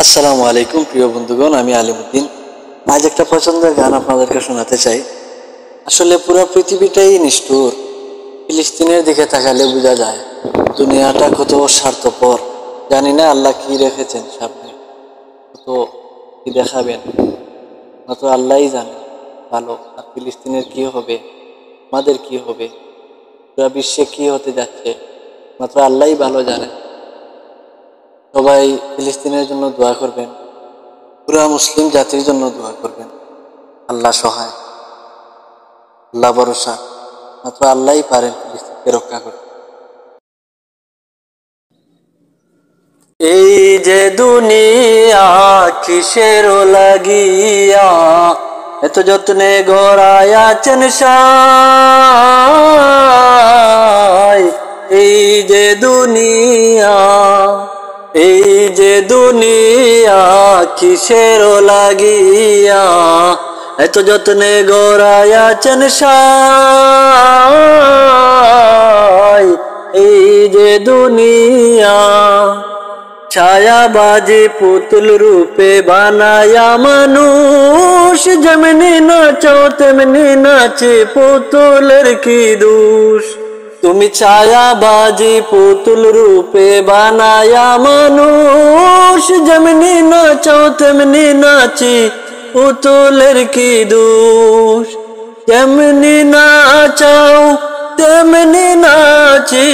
আসসালামু আলাইকুম প্রিয় বন্ধুগণ, আমি আলিমউদ্দিন। আজ একটা পছন্দের গান আপনাদেরকে শোনাতে চাই। আসলে পুরো পৃথিবীটাই নিষ্ঠুর। ফিলিস্তিনের দিকে তাকালে বোঝা যায় দুনিয়াটা কত স্বার্থপর। জানি না আল্লাহ কি রেখেছেন সামনে, কত কি দেখাবেন, মাত্র আল্লাহই জানে ভালো। আর ফিলিস্তিনের কি হবে, আমাদের কি হবে, পুরো বিশ্বে কি হতে যাচ্ছে, মাত্র আল্লাহই ভালো জানেন। সবাই ফিলিস্তিনের জন্য দোয়া করবেন, পুরা মুসলিম জাতির জন্য দোয়া করবেন। আল্লাহ সহায়, আল্লাহ ভরসা, মাত্র আল্লাহই পারেন ফিলিস্তিনকে রক্ষা করতে। এই যে দুনিয়া কিসের লাগিয়া এত যত্নে গড়ায়াছেন সাই। এই যে দুনিয়া, এই যে দুনিয়া কিসের লাগিয়া এত যত্নে গড়ায়াছেন সাই। এই যে দুনিয়া ছায়াবাজি পুতুল রূপে বানায়া মানুষ, যেমনি নাচাও তেমনি নাচে পুতুলের কি দোষ। তুমি ছায়াবাজি পুতুল রূপে বানায়া মানুষ, যেমনি নাচাও তেমনি নাচে পুতুলের কি দোষ। যেমনি নাচাও তেমনি নাচি,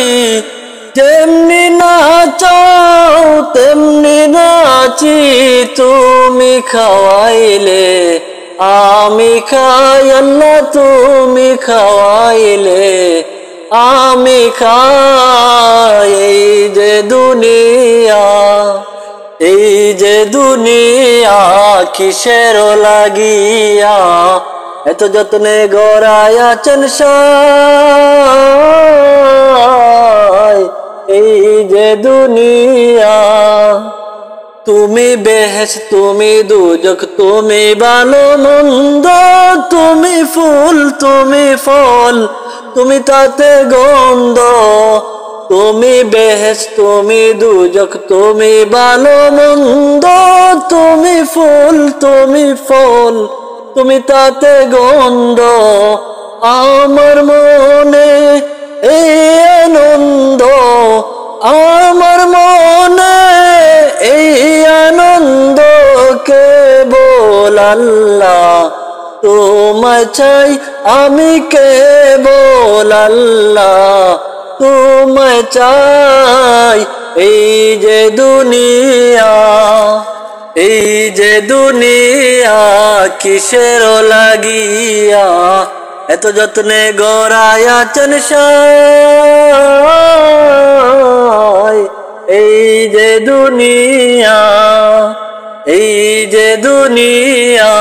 যেমনি নাচাও তেমনি নাচি। তুমি খাওয়াইলে আমি খাই আল্লাহ, তুমি খাওয়াইলে আমি খাই। এই যে দুনিয়া, এই যে দুনিয়া কিসের লাগিয়া এত যত্নে গড়ায়াছেন সাই। এই যে দুনিয়া, তুমি বেহেশত তুমি দুজক, তুমি ভালো মন্দ, তুমি ফুল তুমি ফল, তুমি তাতে গন্ধ। তুমি বেহেশত তুমি দুজক, তুমি ভালো মন্দ, তুমি ফুল তুমি ফল, তুমি তাতে গন্ধ। আমার মনে এই আনন্দ, আমার মনে এই আনন্দ, কেবল আল্লাহ তোমায় চাই আমি, কেবল আল্লাহ তোমায় চাই। এই যে দুনিয়া, এই যে দুনিয়া কিসের লাগিয়া এত যত্নে গড়ায়াছেন সাই। এই যে দুনিয়া, এই যে দুনিয়া।